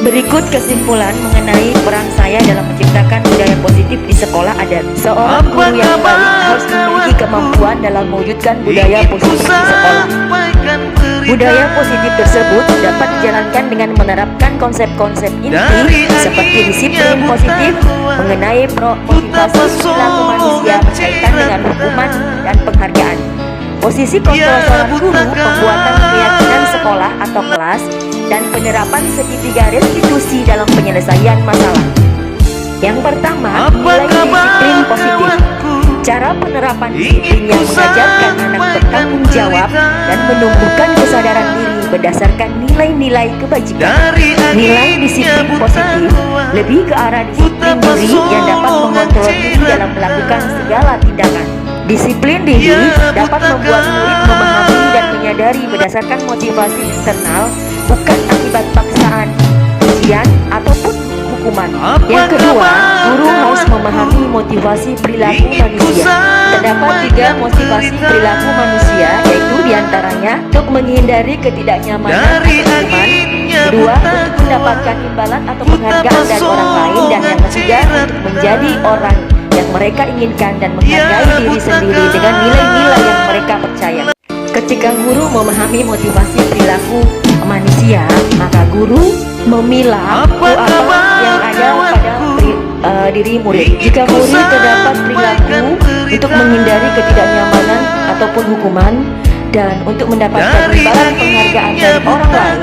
Berikut kesimpulan mengenai peran saya dalam menciptakan budaya positif di sekolah ada. Seorang guru yang baik harus memiliki kemampuan dalam mewujudkan budaya positif di sekolah. Budaya positif tersebut dapat dijalankan dengan menerapkan konsep-konsep inti seperti disiplin positif mengenai motivasi perilaku manusia berkaitan dengan hukuman dan penghargaan. Posisi kontrol seorang guru, pembuatan keyakinan sekolah atau kelas, dan penerapan segitiga restitusi dalam penyelesaian masalah. Yang pertama, nilai disiplin positif. Cara penerapan disiplin yang mengajarkan anak bertanggung jawab dan menumbuhkan kesadaran diri berdasarkan nilai-nilai kebajikan. Nilai disiplin positif lebih ke arah disiplin diri yang dapat mengontrol diri dalam melakukan segala tindakan. Disiplin diri dapat membuat murid memahami dan menyadari berdasarkan motivasi eksternal, bukan akibat paksaan, ujian, ataupun hukuman. Yang kedua, guru harus memahami motivasi perilaku manusia. Terdapat 3 motivasi perilaku manusia, yaitu diantaranya untuk menghindari ketidaknyamanan atau hukuman, kedua untuk mendapatkan imbalan atau penghargaan dari orang lain, dan yang ketiga untuk menjadi orang yang mereka inginkan dan menghargai diri sendiri dengan nilai-nilai yang mereka percaya. Ketika guru memahami motivasi perilaku manusia, maka guru memilah apa yang ada pada diri murid. Jika murid terdapat perilaku untuk menghindari ketidaknyamanan ataupun hukuman dan untuk mendapatkan imbalan penghargaan dari orang lain,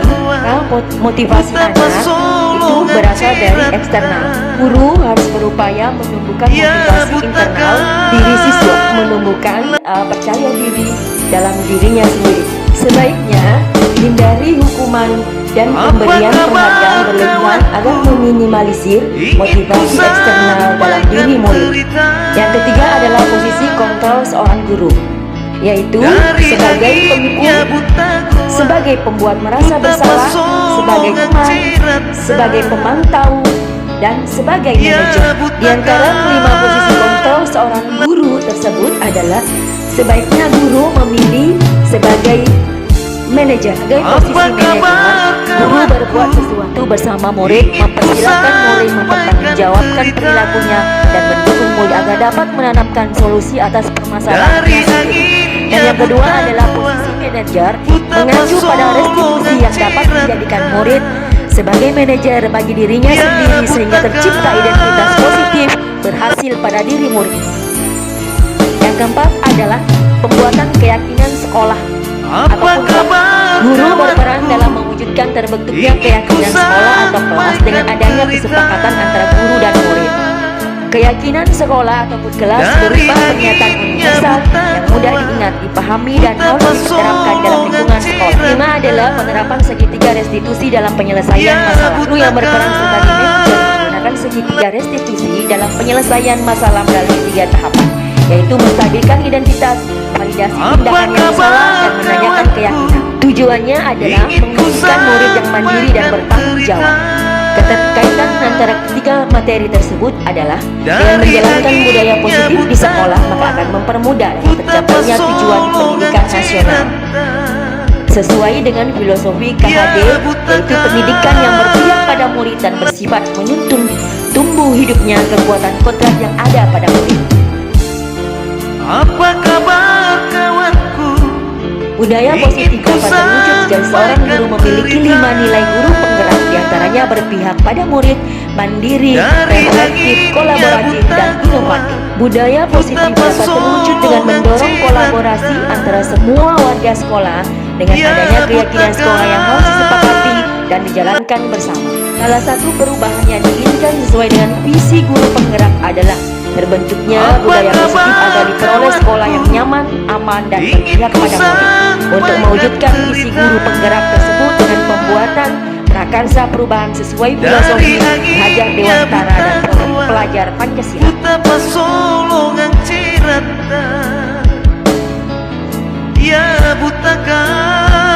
motivasi anak itu berasal dari eksternal. Guru harus berupaya menumbuhkan motivasi internal diri siswa, menumbuhkan percaya diri dalam dirinya sendiri. Sebaiknya hindari hukuman dan pemberian penghargaan berlebihan agar meminimalisir motivasi eksternal dalam diri murid. Yang ketiga adalah posisi kontrol seorang guru, yaitu sebagai penghukum, sebagai pembuat merasa bersalah, sebagai teman, sebagai pemantau, dan sebagai manajer. Di antara 5 posisi kontrol seorang guru tersebut adalah sebaiknya guru memilih sebagai manajer. Sebagai posisi manajer, guru berbuat sesuatu bersama murid, mempersilahkan murid mempertanggungjawabkan perilakunya dan mendukung murid agar dapat menanamkan solusi atas permasalahannya sendiri. Dan yang kedua adalah posisi manajer, mengacu pada restitusi yang dapat menjadikan murid sebagai manajer bagi dirinya sendiri sehingga tercipta identitas positif berhasil pada diri murid. Yang keempat adalah pembuatan keyakinan sekolah ataupun kelas. Guru berperan dalam mewujudkan terbentuknya keyakinan sekolah atau kelas dengan adanya kesepakatan antara guru dan murid. Keyakinan sekolah ataupun kelas berupa pernyataan universal yang mudah diingat, dipahami, dan harus diterapkan dalam lingkungan sekolah. Kelima adalah penerapan segitiga restitusi dalam penyelesaian masalah. Guru yang berperan sebagai manajer menggunakan segitiga restitusi dalam penyelesaian masalah melalui 3 tahapan, yaitu menstabilkan identitas, validasi tindakan yang salah, dan menanyakan keyakinan. Tujuannya adalah menghasilkan murid yang mandiri dan bertanggung jawab. Keterkaitan antara ketiga materi tersebut adalah dengan menjalankan budaya positif di sekolah, maka akan mempermudah dalam tercapainya tujuan pendidikan nasional. Sesuai dengan filosofi KHD, yaitu pendidikan yang berpihak pada murid dan bersifat menuntun tumbuh hidupnya kekuatan kodrat yang ada pada murid. Apa kabar kawanku? Budaya positif dapat terwujud jika seorang guru memiliki 5 nilai guru penggerak, diantaranya berpihak pada murid, mandiri, reflektif, kolaboratif, dan inovatif. Budaya positif dapat terwujud dengan mendorong kolaborasi antara semua warga sekolah dengan adanya keyakinan sekolah yang harus disepakati dan dijalankan bersama. Salah satu perubahan yang diinginkan sesuai dengan visi guru penggerak adalah terbentuknya budaya positif agar diperoleh sekolah yang nyaman, aman, dan berpihak pada murid. Untuk mewujudkan visi guru penggerak tersebut dengan pembuatan prakarsa perubahan sesuai filosofi Hajar Dewantara dan program pelajar Pancasila. Betapa solongan cirata ya butakan.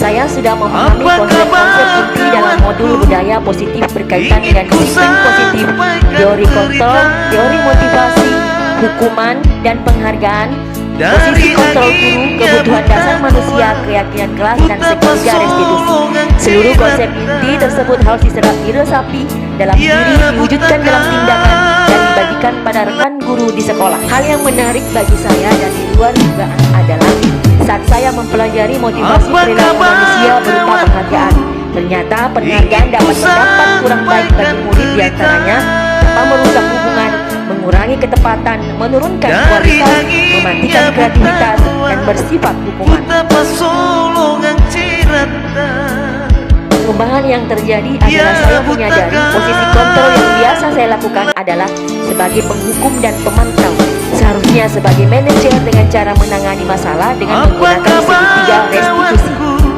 Saya sudah memahami konsep-konsep inti dalam modul budaya positif berkaitan dengan disiplin positif, teori kontrol, teori motivasi, hukuman, dan penghargaan, Posisi kontrol guru, kebutuhan dasar manusia, keyakinan kelas, dan segitiga restitusi. Seluruh konsep inti tersebut harus diresapi dalam diri, diwujudkan dalam tindakan, dan dibagikan pada rekan guru di sekolah. Hal yang menarik bagi saya dan di luar dugaan adalah saat saya mempelajari motivasi perilaku manusia berupa penghargaan. Ternyata penghargaan dapat berdampak kurang baik bagi murid, diantaranya tanpa merusak hubungan, mengurangi ketepatan, menurunkan kualitas, mematikan kreativitas, dan bersifat hukuman. Perubahan yang terjadi adalah saya menyadari posisi kontrol yang biasa saya lakukan adalah sebagai penghukum dan pemantau. Seharusnya sebagai manajer dengan cara menangani masalah dengan menggunakan segitiga restitusi.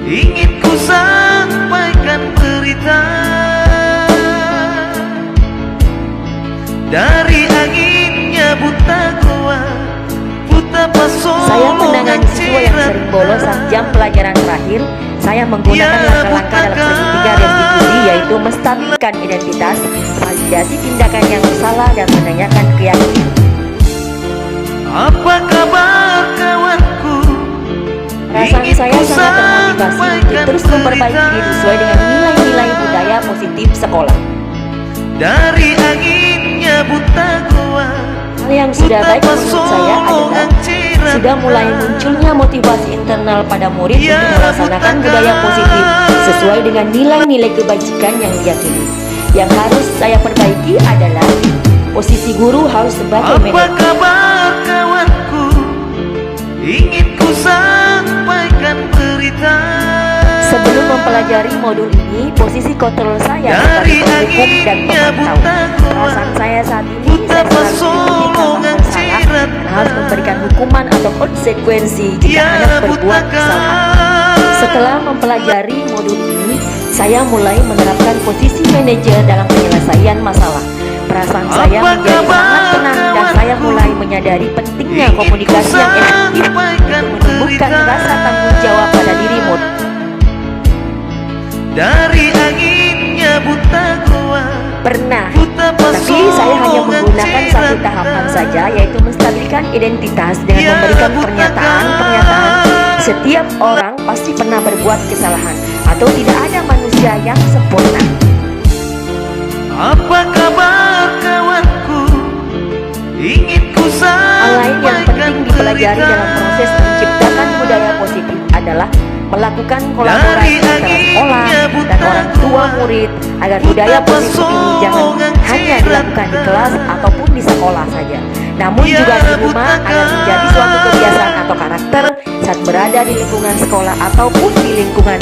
Ingin ku sampaikan berita dari anginnya buta gua, buta pesona. Saya menangani siswa yang sering bolos saat jam pelajaran terakhir. Saya menggunakan langkah-langkah dalam segitiga restitusi, yaitu menstabilkan identitas, validasi tindakan yang salah, dan menanyakan keyakinan. Apa kabar kawanku? Perasaan saya sangat termotivasi untuk terus memperbaiki diri sesuai dengan nilai-nilai budaya positif sekolah. Dari anginnya buta gua, Hal yang sudah baik menurut saya adalah sudah mulai munculnya motivasi internal pada murid untuk melaksanakan budaya positif sesuai dengan nilai-nilai kebajikan yang diyakini. Yang harus saya perbaiki adalah posisi guru harus sebagai apa manajer. kabar kawanku? Ingin ku sampaikan berita Sebelum mempelajari modul ini, posisi kontrol saya sebagai penghukum dan pemantau. Perasaan saya saat ini, saya selalu diliputi perasaan bersalah dan harus memberikan hukuman atau konsekuensi jika anak berbuat kesalahan. Setelah mempelajari modul ini, saya mulai menerapkan posisi manajer dalam penyelesaian masalah. Perasaan saya menjadi sangat tenang dan saya mulai menyadari pentingnya komunikasi yang efektif untuk menumbuhkan rasa tanggung jawab pada diri murid. dari anginnya buta gua. Pernah, tapi saya hanya menggunakan satu tahapan saja, yaitu menstabilkan identitas dengan memberikan pernyataan-pernyataan. Setiap orang pasti pernah berbuat kesalahan, atau tidak ada manusia yang sempurna. Apa kabar kawanku? Ingin ku Hal lain yang penting sampaikan dipelajari berita dalam proses menciptakan budaya positif adalah melakukan kolaborasi antara sekolah dan orang tua murid agar budaya positif ini jangan hanya dilakukan di kelas ataupun di sekolah saja, namun juga di rumah agar menjadi suatu kebiasaan atau karakter saat berada di lingkungan sekolah ataupun di lingkungan